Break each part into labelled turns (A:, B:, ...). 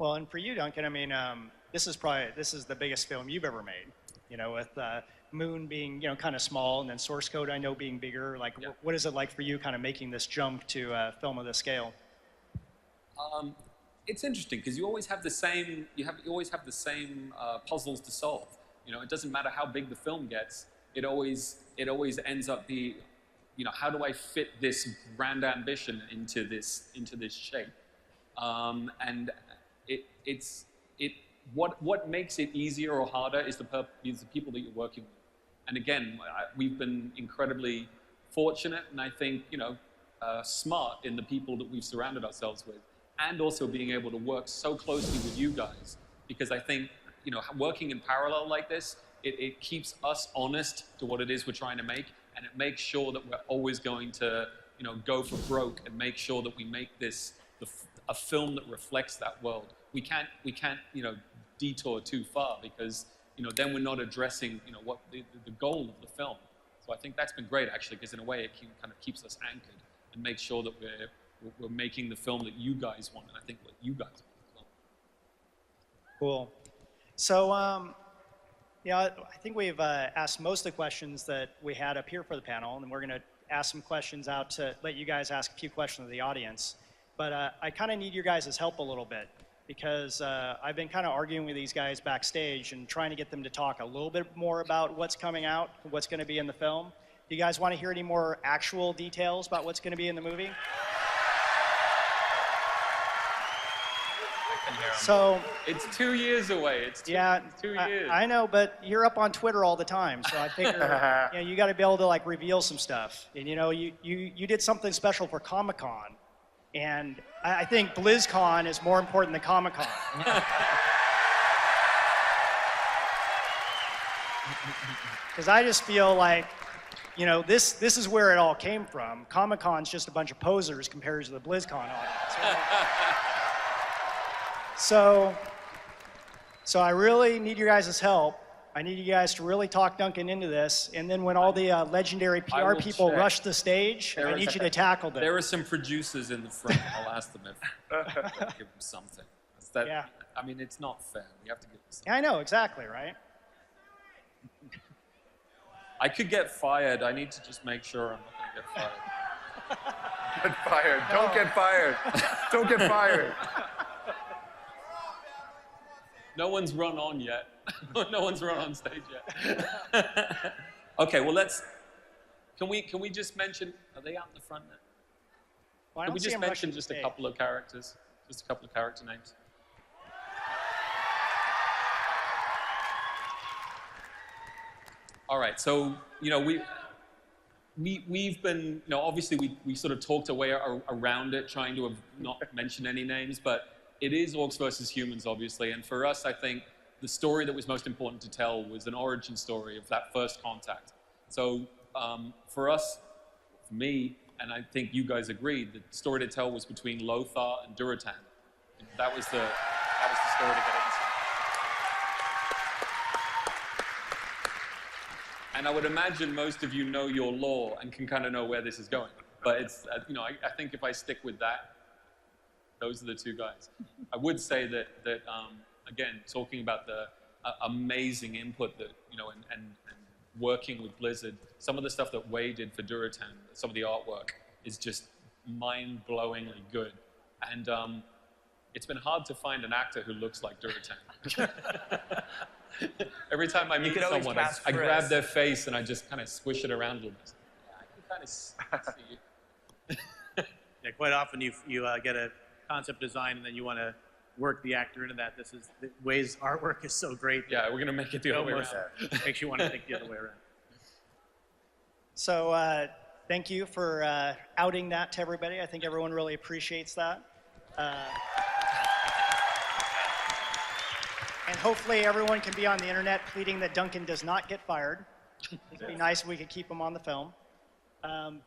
A: Well, and for you, Duncan, I mean, this is the biggest film you've ever made. You know, with Moon being kind of small, and then Source Code I know being bigger. Like, what is it like for you, kind of making this jump to a film of this scale?
B: It's interesting because you always have the same. You always have the same puzzles to solve. You know, it doesn't matter how big the film gets. It always ends up how do I fit this grand ambition into this shape? And what makes it easier or harder is the people that you're working with. And again, we've been incredibly fortunate, and I think smart in the people that we've surrounded ourselves with, and also being able to work so closely with you guys, because I think working in parallel like this, it keeps us honest to what it is we're trying to make, and it makes sure that we're always going to go for broke and make sure that we make this a film that reflects that world. We can't detour too far, because then we're not addressing what the goal of the film. So I think that's been great, actually, because in a way it kind of keeps us anchored and makes sure that we're making the film that you guys want, and I think what you guys want as well.
A: Cool. So I think we've asked most of the questions that we had up here for the panel, and we're going to ask some questions out to let you guys ask a few questions of the audience. But I kind of need your guys' help a little bit, because I've been kind of arguing with these guys backstage and trying to get them to talk a little bit more about what's coming out, what's going to be in the film. Do you guys want to hear any more actual details about what's going to be in the movie? So
B: it's 2 years away. It's 2 years.
A: I know, but you're up on Twitter all the time, so I figure you got to be able to reveal some stuff. And you did something special for Comic-Con, and I think BlizzCon is more important than Comic-Con. Because I just feel like this is where it all came from. Comic-Con's just a bunch of posers compared to the BlizzCon audience. Right? So I really need your guys' help. I need you guys to really talk Duncan into this, and then when all the legendary PR people rush the stage, I need you to tackle them.
B: There are some producers in the front. I'll ask them if give them something. I mean, it's not fair. We have to give them something.
A: I know, exactly, right?
B: I could get fired. I need to just make sure I'm not going to get fired.
C: Get fired. Don't get fired. Don't get fired.
B: No one's run on yet. No one's run on stage yet. Okay, well can we just mention, are they out in the front now?
A: Well,
B: can we just mention just a couple of characters? Just a couple of character names. All right, so we've been, obviously we sort of talked our way around it, trying to not mention any names, but it is Orcs versus Humans, obviously, and for us, I think the story that was most important to tell was an origin story of that first contact. So for us, for me, and I think you guys agreed, the story to tell was between Lothar and Durotan. That was the story to get into. And I would imagine most of you know your lore and can kind of know where this is going. But it's, I think if I stick with that, those are the two guys. I would say that again, talking about the amazing input that, and working with Blizzard, some of the stuff that Wei did for Durotan, some of the artwork is just mind-blowingly good. And it's been hard to find an actor who looks like Durotan. Every time I meet someone, I grab their face and I just kind of squish it around a little bit. Yeah, I can kind of see you.
D: Yeah, quite often you get a concept design and then you want to work the actor into that. Wei's artwork is so great.
B: Yeah, we're going to make it the other way around.
D: Makes you want to think the other way around.
A: So thank you for outing that to everybody. I think everyone really appreciates that. And hopefully everyone can be on the internet pleading that Duncan does not get fired. It'd be nice if we could keep him on the film.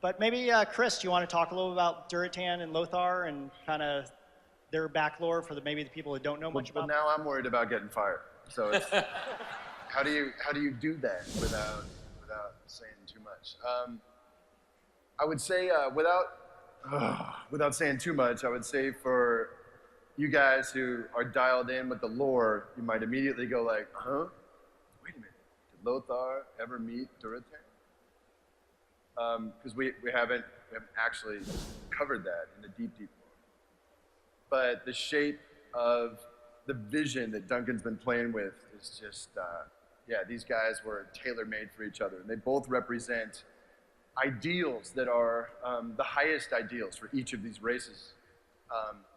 A: But maybe, Chris, do you want to talk a little about Durotan and Lothar and kind of their back lore for maybe the people that don't know much about them?
C: But now I'm worried about getting fired. So it's, how do you do that without saying too much? I would say without saying too much, I would say for you guys who are dialed in with the lore, you might immediately go like, huh? Wait a minute, did Lothar ever meet Durotan? Because we haven't actually covered that in the deep lore. But the shape of the vision that Duncan's been playing with is just, yeah, these guys were tailor-made for each other. And they both represent ideals that are the highest ideals for each of these races.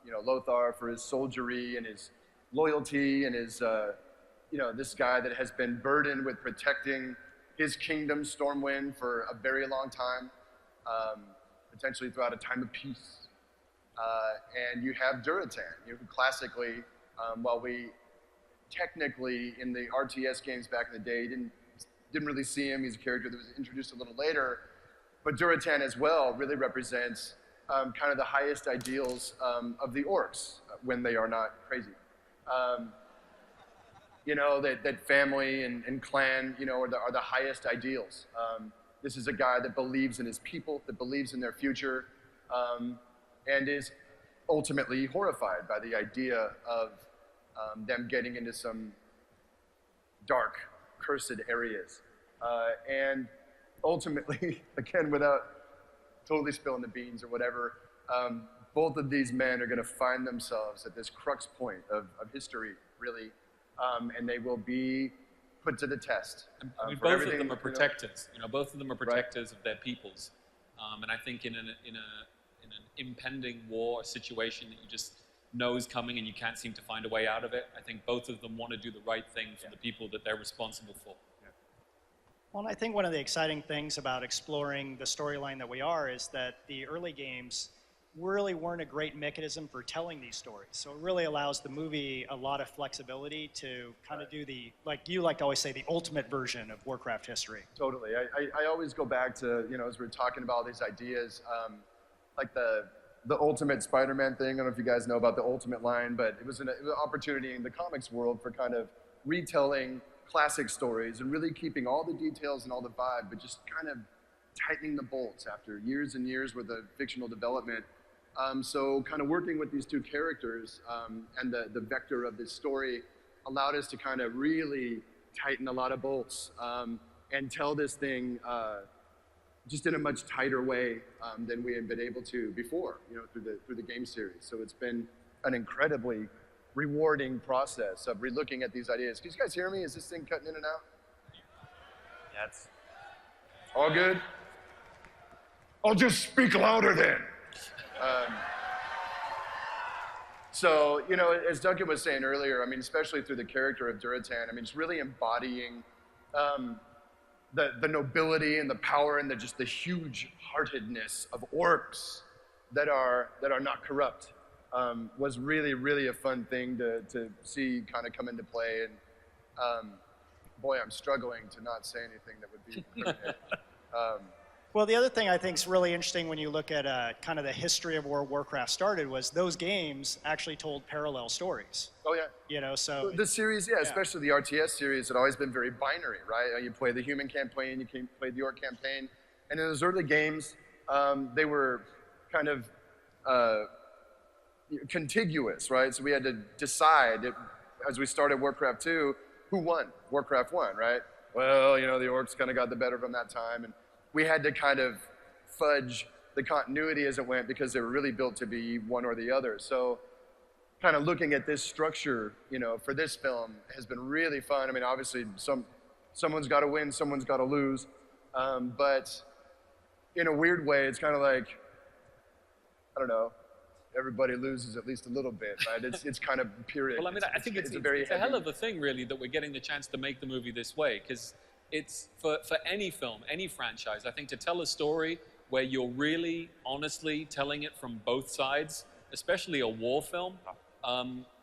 C: You know, Lothar for his soldiery and his loyalty and his, you know, this guy that has been burdened with protecting his kingdom, Stormwind, for a very long time, potentially throughout a time of peace. And you have Durotan, who classically, while we technically in the RTS games back in the day didn't really see him, he's a character that was introduced a little later, but Durotan as well really represents kind of the highest ideals of the orcs when they are not crazy. You know, that family and clan, you know, are the highest ideals. This is a guy that believes in his people, that believes in their future, and is ultimately horrified by the idea of them getting into some dark, cursed areas. And ultimately, again, without totally spilling the beans or whatever, both of these men are going to find themselves at this crux point of history, really, and they will be put to the test.
B: I mean, both of them are protectors. You know, both of them are protectors of their peoples. And I think in an impending war, a situation that you just know is coming and you can't seem to find a way out of it, I think both of them want to do the right thing for the people that they're responsible for.
A: Well, and I think one of the exciting things about exploring the storyline that we are is that the early games really weren't a great mechanism for telling these stories. So it really allows the movie a lot of flexibility to kind of do the, like you like to always say, the ultimate version of Warcraft history.
C: Totally. I always go back to, you know, as we're talking about all these ideas, like the Ultimate Spider-Man thing. I don't know if you guys know about the Ultimate line, but it was an opportunity in the comics world for kind of retelling classic stories and really keeping all the details and all the vibe, but just kind of tightening the bolts after years and years worth of fictional development. So kind of working with these two characters and the vector of this story allowed us to kind of really tighten a lot of bolts and tell this thing just in a much tighter way than we had been able to before, you know, through the game series. So it's been an incredibly rewarding process of relooking at these ideas. Can you guys hear me? Is this thing cutting in and out?
D: Yeah, it's
C: all good? I'll just speak louder then. So, you know, as Duncan was saying earlier, I mean, especially through the character of Durotan, I mean, it's really embodying the nobility and the power and just the huge-heartedness of orcs that are not corrupt. Was really, really a fun thing to see kind of come into play. And boy, I'm struggling to not say anything that would be incriminating.
A: Well, the other thing I think is really interesting when you look at kind of the history of where Warcraft started was those games actually told parallel stories.
C: Oh, yeah.
A: You know, so...
C: The series, yeah, especially the RTS series, had always been very binary, right? You play the human campaign, you play the orc campaign. And in those early games, they were kind of contiguous, right? So we had to decide, as we started Warcraft 2, who won Warcraft 1, right? Well, you know, the orcs kind of got the better of them that time. And we had to kind of fudge the continuity as it went because they were really built to be one or the other. So kind of looking at this structure, you know, for this film has been really fun. I mean, obviously someone's got to win, someone's got to lose. But in a weird way, it's kind of like, I don't know, everybody loses at least a little bit, right? It's kind of period.
B: Well, I mean, I think it's a hell of a thing, really, that we're getting the chance to make the movie this way, because it's for any film, any franchise, I think to tell a story where you're really honestly telling it from both sides, especially a war film,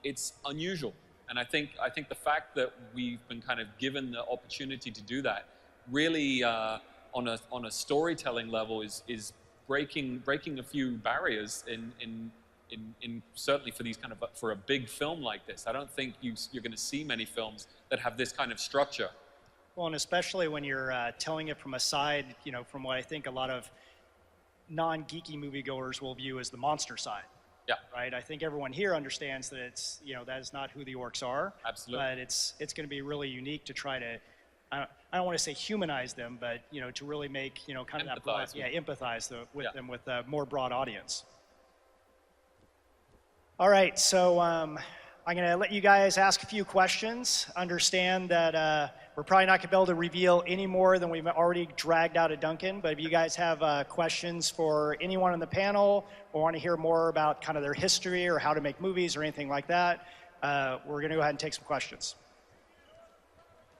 B: it's unusual. And I think the fact that we've been kind of given the opportunity to do that really on a storytelling level is breaking a few barriers in certainly for these kind of for a big film like this. I don't think you're going to see many films that have this kind of structure.
A: Well, and especially when you're telling it from a side, you know, from what I think a lot of non-geeky moviegoers will view as the monster side.
B: Yeah.
A: Right. I think everyone here understands that it's, that is not who the orcs are.
B: Absolutely.
A: But it's going to be really unique to try to, I don't want to say humanize them, but to really make kind of that broad, empathize with them with a more broad audience. All right, so I'm going to let you guys ask a few questions. Understand that we're probably not going to be able to reveal any more than we've already dragged out of Duncan, but if you guys have questions for anyone on the panel or want to hear more about kind of their history or how to make movies or anything like that, we're going to go ahead and take some questions.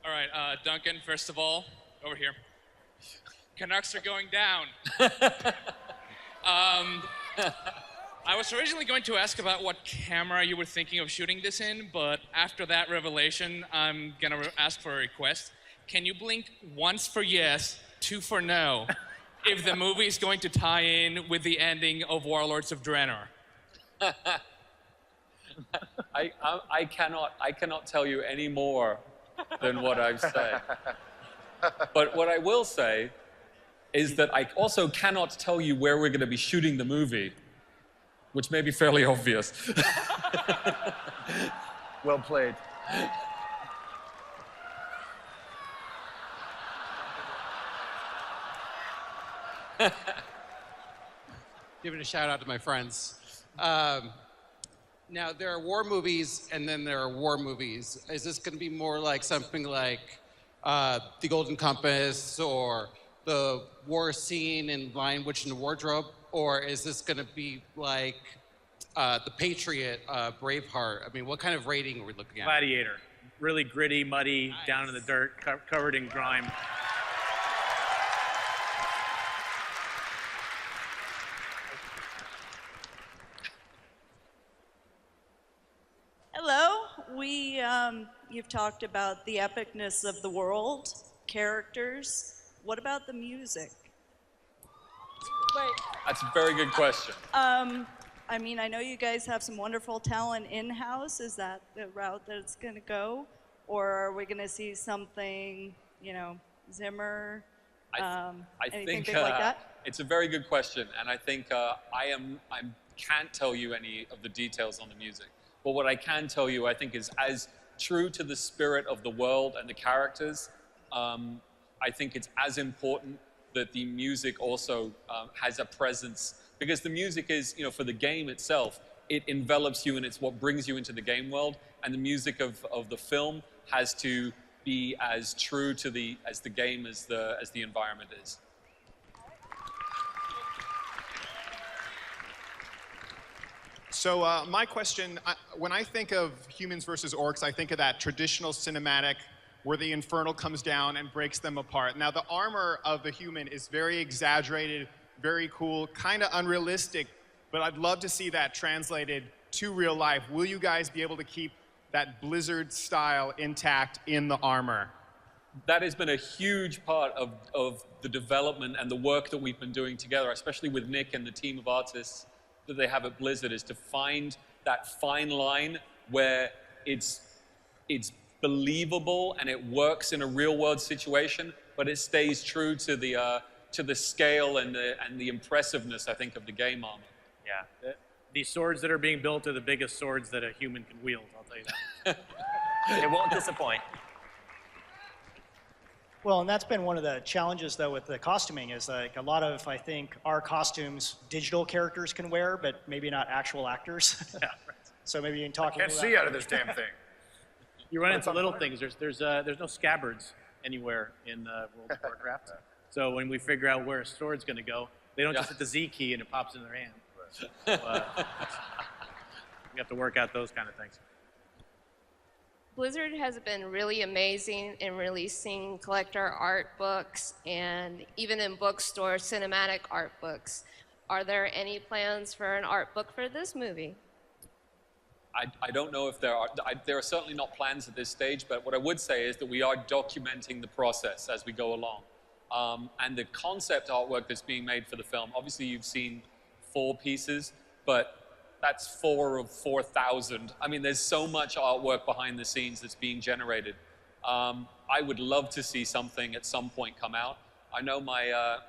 E: All right, Duncan, first of all, over here. Canucks are going down. I was originally going to ask about what camera you were thinking of shooting this in, but after that revelation, I'm going to ask for a request. Can you blink once for yes, two for no, if the movie is going to tie in with the ending of Warlords of Draenor?
B: I cannot tell you any more than what I've said. But what I will say is that I also cannot tell you where we're going to be shooting the movie, which may be fairly obvious.
C: Well played.
F: Giving a shout out to my friends. Now, there are war movies, and then there are war movies. Is this going to be more like something like The Golden Compass or the war scene in Lion, Witch, and the Wardrobe? Or is this going to be like The Patriot, Braveheart? I mean, what kind of rating are we looking at?
D: Gladiator. Really gritty, muddy, down in the dirt, covered in grime.
G: Hello. You've talked about the epicness of the world, characters. What about the music? Wait.
B: That's a very good question.
G: I mean, I know you guys have some wonderful talent in-house. Is that the route that it's going to go? Or are we going to see something, Zimmer, anything big like that?
B: It's a very good question, and I think I can't tell you any of the details on the music. But what I can tell you, I think, is as true to the spirit of the world and the characters, I think it's as important that the music also has a presence, because the music is, for the game itself, it envelops you and it's what brings you into the game world, and the music of the film has to be as true to the game as the environment is.
H: So my question, when I think of humans versus orcs, I think of that traditional cinematic where the infernal comes down and breaks them apart. Now, the armor of the human is very exaggerated, very cool, kind of unrealistic, but I'd love to see that translated to real life. Will you guys be able to keep that Blizzard style intact in the armor?
B: That has been a huge part of the development and the work that we've been doing together, especially with Nick and the team of artists that they have at Blizzard, is to find that fine line where it's believable and it works in a real world situation, but it stays true to the scale and the impressiveness, I think, of the game armor.
D: Yeah. These swords that are being built are the biggest swords that a human can wield, I'll tell you that.
I: It won't disappoint.
A: Well, and that's been one of the challenges, though, with the costuming is like a lot of, I think, our costumes digital characters can wear, but maybe not actual actors.
D: Yeah, right.
A: So maybe you can talk.
C: Can't see out of this damn thing.
D: You run into little things. There's no scabbards anywhere in World of Warcraft. So when we figure out where a sword's going to go, they don't just hit the Z key and it pops in their hand. So, we have to work out those kind of things.
J: Blizzard has been really amazing in releasing collector art books and even in bookstores, cinematic art books. Are there any plans for an art book for this movie?
B: I don't know if there are. There are certainly not plans at this stage, but what I would say is that we are documenting the process as we go along. And the concept artwork that's being made for the film, obviously you've seen 4 pieces, but that's 4 of 4,000. I mean, there's so much artwork behind the scenes that's being generated. I would love to see something at some point come out. I know my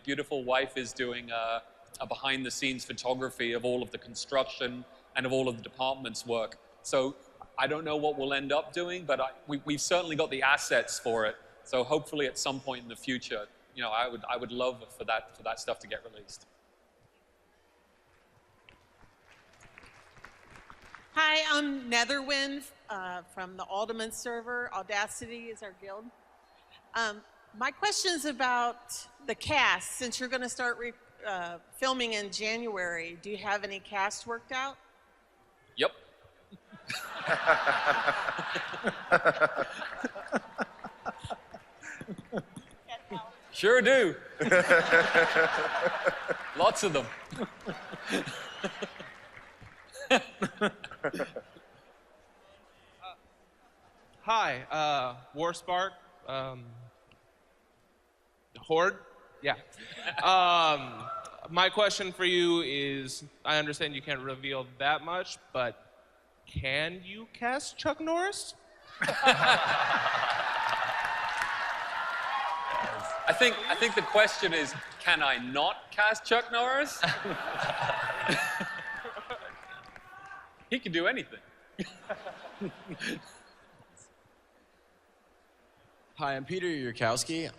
B: beautiful wife is doing a behind-the-scenes photography of all of the construction and of all of the department's work. So I don't know what we'll end up doing, but we've certainly got the assets for it. So hopefully at some point in the future, you know, I would love for that stuff to get released.
K: Hi, I'm Netherwind from the Alderman server. Audacity is our guild. My question is about the cast. Since you're going to start filming in January, do you have any cast worked out?
B: Yep. Sure do. Lots of them.
L: Hi, Warspark, Horde, yeah. My question for you is, I understand you can't reveal that much, but can you cast Chuck Norris?
B: I think the question is, can I not cast Chuck Norris? He can do anything.
M: Hi, I'm Peter Yurkowski.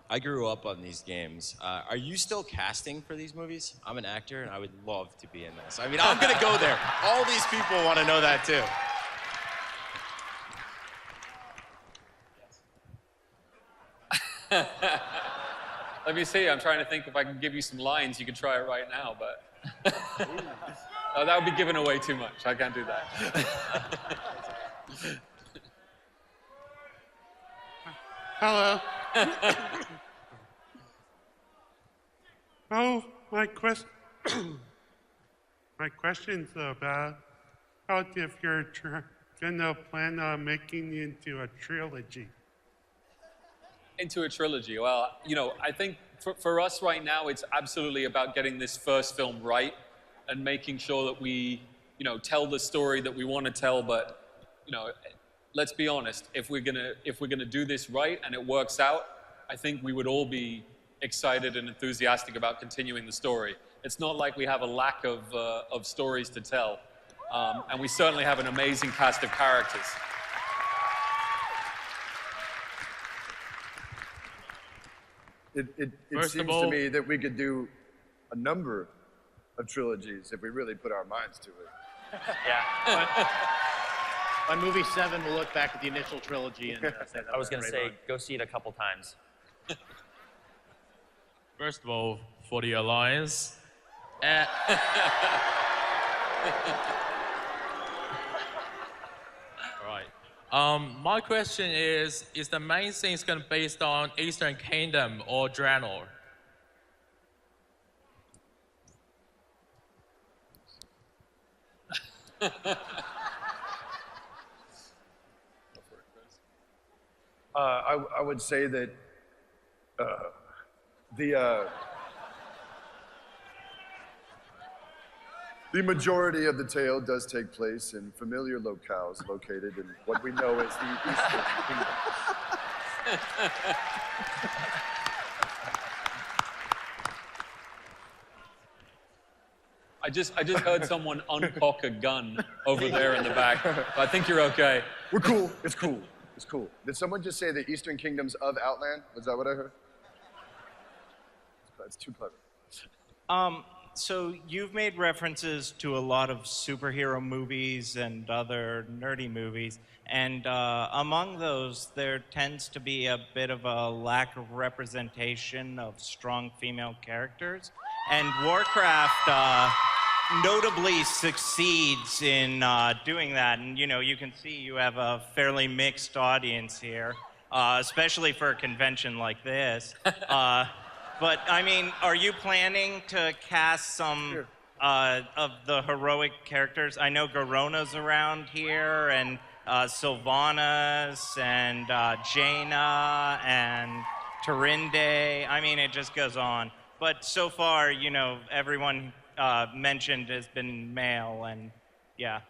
M: I grew up on these games. Are you still casting for these movies? I'm an actor, and I would love to be in this. I mean, I'm gonna go there. All these people want to know that too.
B: Let me see. I'm trying to think if I can give you some lines. You can try it right now, but oh, that would be giving away too much. I can't do that.
N: Hello. Oh, my question's about how if you're gonna plan on making it into a trilogy.
B: Into a trilogy. Well, you know, I think for us right now, it's absolutely about getting this first film right and making sure that we, you know, tell the story that we want to tell. But, you know, let's be honest. If we're gonna do this right and it works out, I think we would all be excited and enthusiastic about continuing the story. It's not like we have a lack of stories to tell, and we certainly have an amazing cast of characters.
C: It seems to me that we could do a number of trilogies if we really put our minds to it.
D: Yeah. On movie 7, we'll look back at the initial trilogy and say that.
I: I was going to say, go see it a couple times.
O: First of all, for the Alliance. My question is the main thing going to be based on Eastern Kingdom or Draenor?
C: I would say that the majority of the tale does take place in familiar locales located in what we know as the Eastern Kingdom.
B: I just heard someone uncock a gun over there in the back. I think you're okay.
C: We're cool. It's cool. It's cool. Did someone just say the Eastern Kingdoms of Outland? Was that what I heard? That's too clever.
P: So you've made references to a lot of superhero movies and other nerdy movies, and among those, there tends to be a bit of a lack of representation of strong female characters, and Warcraft notably succeeds in doing that. And you know, you can see you have a fairly mixed audience here, especially for a convention like this. But I mean, are you planning to cast some of the heroic characters? I know Garona's around here, and Sylvanas, and Jaina, and Terinde. I mean, it just goes on. But so far, you know, everyone mentioned has been male, and yeah.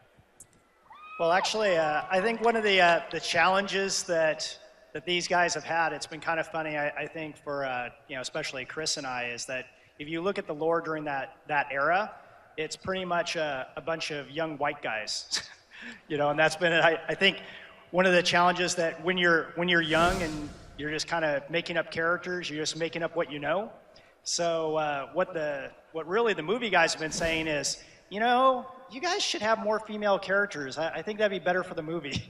A: Well, actually, I think one of the challenges that these guys have had, it's been kind of funny, I think, for, you know, especially Chris and I, is that, if you look at the lore during that era, it's pretty much a bunch of young white guys, and that's been, I think, one of the challenges that when you're young and you're just kind of making up characters, you're just making up what you know. So what really the movie guys have been saying is, you guys should have more female characters. I think that'd be better for the movie.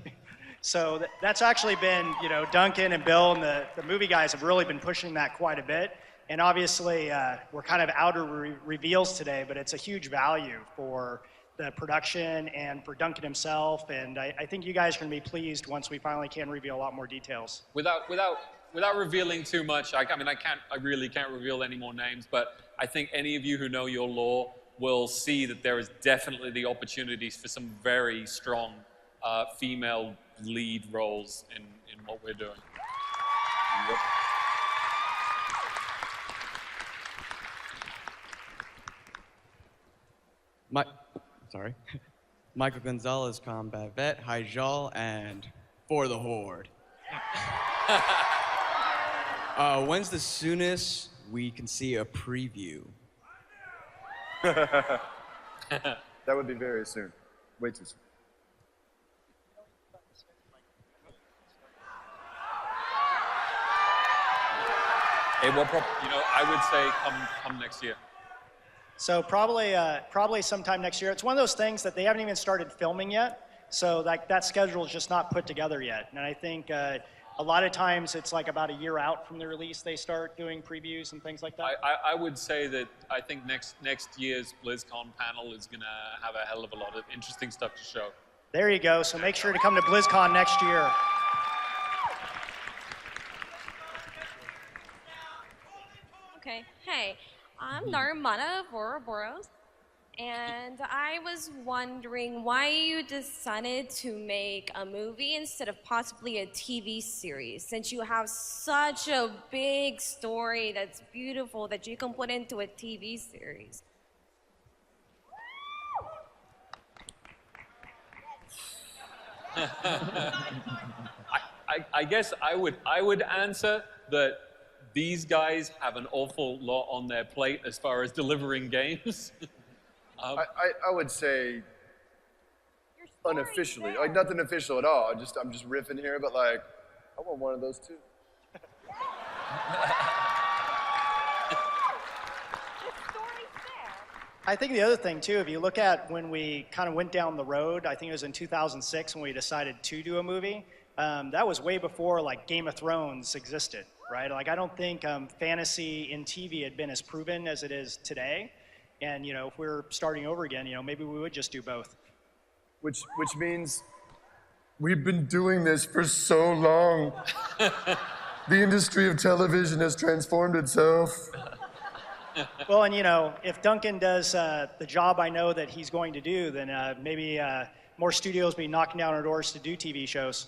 A: So that's actually been, Duncan and Bill and the movie guys have really been pushing that quite a bit. And obviously, we're kind of outer reveals today, but it's a huge value for the production and for Duncan himself. And I think you guys are going to be pleased once we finally can reveal a lot more details.
B: Without revealing too much, I really can't reveal any more names, but I think any of you who know your lore will see that there is definitely the opportunities for some very strong female lead roles in what we're doing. Yep.
Q: Michael Gonzalez, combat vet, Hyjal, and for the Horde. When's the soonest we can see a preview?
C: That would be very soon. Way too soon.
B: It will I would say come next year.
A: So probably sometime next year. It's one of those things that they haven't even started filming yet. So that schedule is just not put together yet. And I think a lot of times it's like about a year out from the release they start doing previews and things like that.
B: I would say that I think next year's BlizzCon panel is going to have a hell of a lot of interesting stuff to show.
A: There you go. So make sure to come to BlizzCon next year.
R: Okay. Hey, I'm Narmana of Ouroboros, and I was wondering why you decided to make a movie instead of possibly a TV series, since you have such a big story that's beautiful that you can put into a TV series.
B: I guess I would answer that these guys have an awful lot on their plate as far as delivering games.
C: I would say unofficially, like nothing official at all. I'm just riffing here, but like I want one of those too.
A: I think the other thing too, if you look at when we kind of went down the road, I think it was in 2006 when we decided to do a movie. That was way before like Game of Thrones existed, right? Like I don't think fantasy in TV had been as proven as it is today. And if we're starting over again, maybe we would just do both.
C: Which means we've been doing this for so long. The industry of television has transformed itself.
A: Well, and if Duncan does the job I know that he's going to do, then maybe more studios will be knocking down our doors to do TV shows.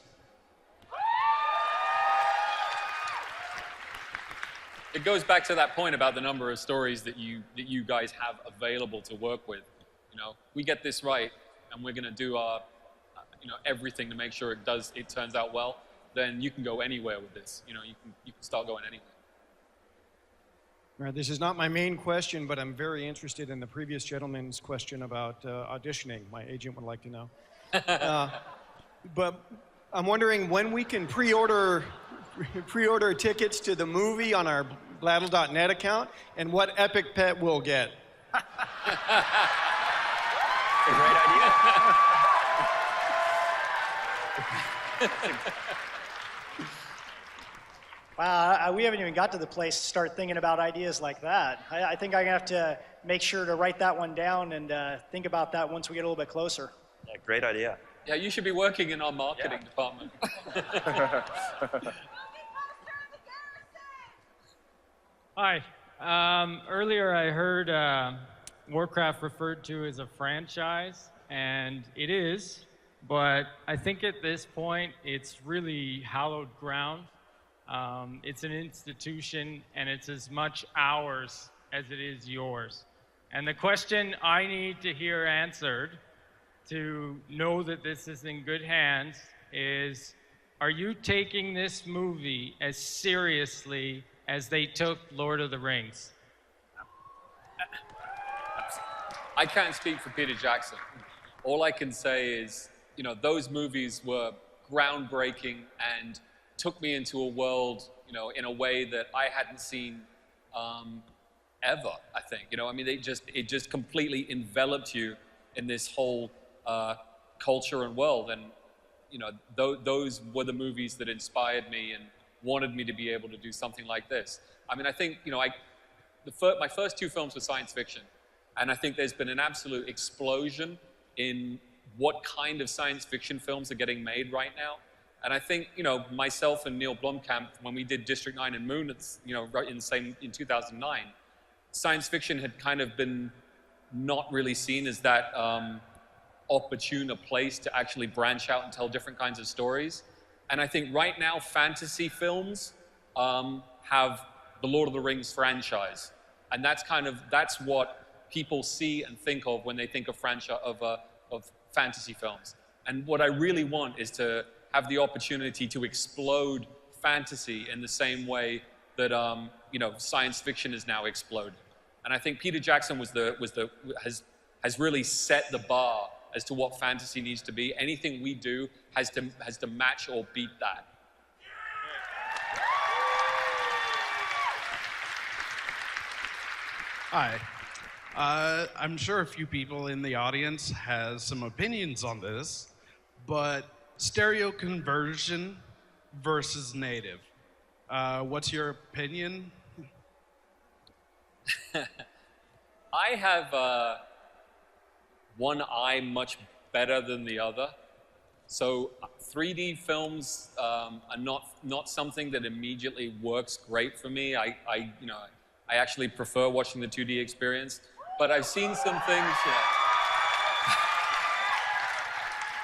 B: It goes back to that point about the number of stories that you guys have available to work with. We get this right, and we're going to do our, everything to make sure it turns out well. Then you can go anywhere with this. You can start going anywhere.
S: All right, this is not my main question, but I'm very interested in the previous gentleman's question about auditioning. My agent would like to know. But I'm wondering when we can pre-order tickets to the movie on our Blattle.net account, and what epic pet we'll get.
I: It's a great idea.
A: Wow, we haven't even got to the place to start thinking about ideas like that. I think I'm gonna have to make sure to write that one down and think about that once we get a little bit closer.
I: Yeah, great idea.
B: Yeah, you should be working in our marketing department.
T: Hi. Earlier I heard Warcraft referred to as a franchise, and it is, but I think at this point it's really hallowed ground. It's an institution, and it's as much ours as it is yours. And the question I need to hear answered to know that this is in good hands is, are you taking this movie as seriously as they took Lord of the Rings?
B: I can't speak for Peter Jackson. All I can say is, you know, those movies were groundbreaking and took me into a world, you know, in a way that I hadn't seen ever, I think. You know, I mean, it just completely enveloped you in this whole culture and world. And, you know, those were the movies that inspired me and wanted me to be able to do something like this. I mean, I think, you know, my first two films were science fiction. And I think there's been an absolute explosion in what kind of science fiction films are getting made right now. And I think, you know, myself and Neil Blomkamp, when we did District 9 and Moon, it's, you know, right in 2009, science fiction had kind of been not really seen as that opportune a place to actually branch out and tell different kinds of stories. And I think right now, fantasy films have the Lord of the Rings franchise. And that's what people see and think of when they think of fantasy films. And what I really want is to have the opportunity to explode fantasy in the same way that you know, science fiction is now exploded. And I think Peter Jackson has really set the bar as to what fantasy needs to be. Anything we do has to match or beat that.
U: Hi. I'm sure a few people in the audience has some opinions on this, but stereo conversion versus native. What's your opinion?
B: I have one eye much better than the other. So 3D films are not something that immediately works great for me. I actually prefer watching the 2D experience, but I've seen some things.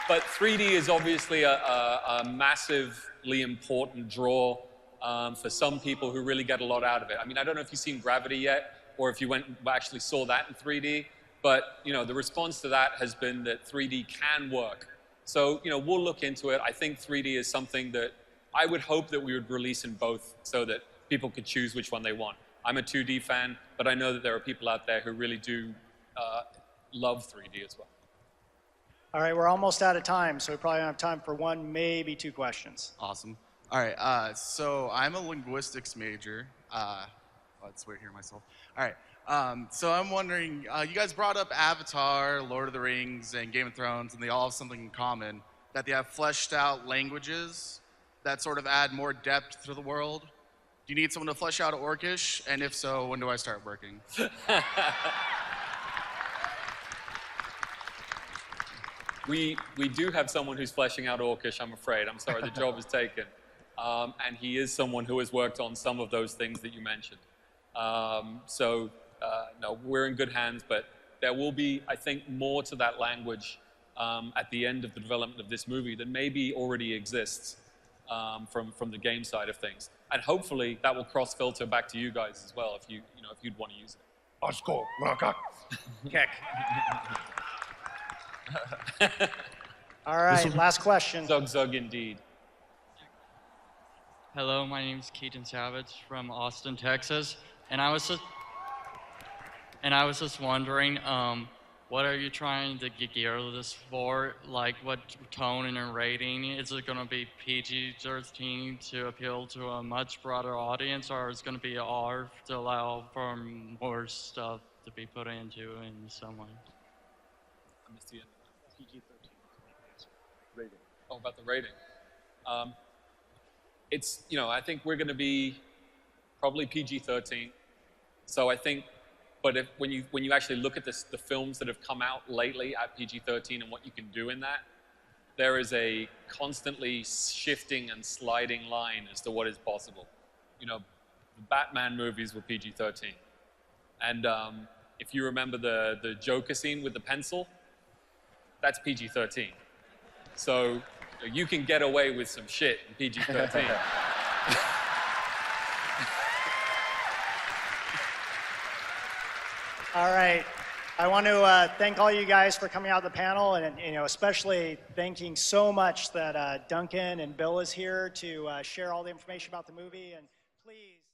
B: But 3D is obviously a massively important draw for some people who really get a lot out of it. I mean, I don't know if you've seen Gravity yet, or if you went and actually saw that in 3D, but you know, the response to that has been that 3D can work. So, you know, we'll look into it. I think 3D is something that I would hope that we would release in both so that people could choose which one they want. I'm a 2D fan, but I know that there are people out there who really do love 3D as well.
A: All right, we're almost out of time, so we probably don't have time for one, maybe two questions.
Q: Awesome. All right, so I'm a linguistics major. Let's wait here myself. All right, so I'm wondering, you guys brought up Avatar, Lord of the Rings, and Game of Thrones, and they all have something in common, that they have fleshed out languages that sort of add more depth to the world. Do you need someone to flesh out Orcish? And if so, when do I start working?
B: We do have someone who's fleshing out Orcish, I'm afraid. I'm sorry, the job is taken. And he is someone who has worked on some of those things that you mentioned. No, we're in good hands, but there will be, I think, more to that language at the end of the development of this movie than maybe already exists from the game side of things. And hopefully that will cross-filter back to you guys as well if you'd want to use it.
A: Let's go. Kick. All right, last question.
B: Zug indeed.
V: Hello, my name is Keaton Savage from Austin, Texas, and I was just wondering, what are you trying to gear this for? Like, what tone and rating? Is it going to be PG-13 to appeal to a much broader audience, or is it going to be R to allow for more stuff to be put into in some way?
B: I missed the end of that. PG-13. Rating. Oh, about the rating. It's, you know, I think we're going to be probably PG-13. So I think, but when you actually look at the films that have come out lately at PG-13 and what you can do in that, there is a constantly shifting and sliding line as to what is possible. You know, the Batman movies were PG-13. And if you remember the Joker scene with the pencil, that's PG-13. So you can get away with some shit in PG-13.
A: All right. I want to thank all you guys for coming out to the panel, and especially thanking so much that Duncan and Bill is here to share all the information about the movie. And please.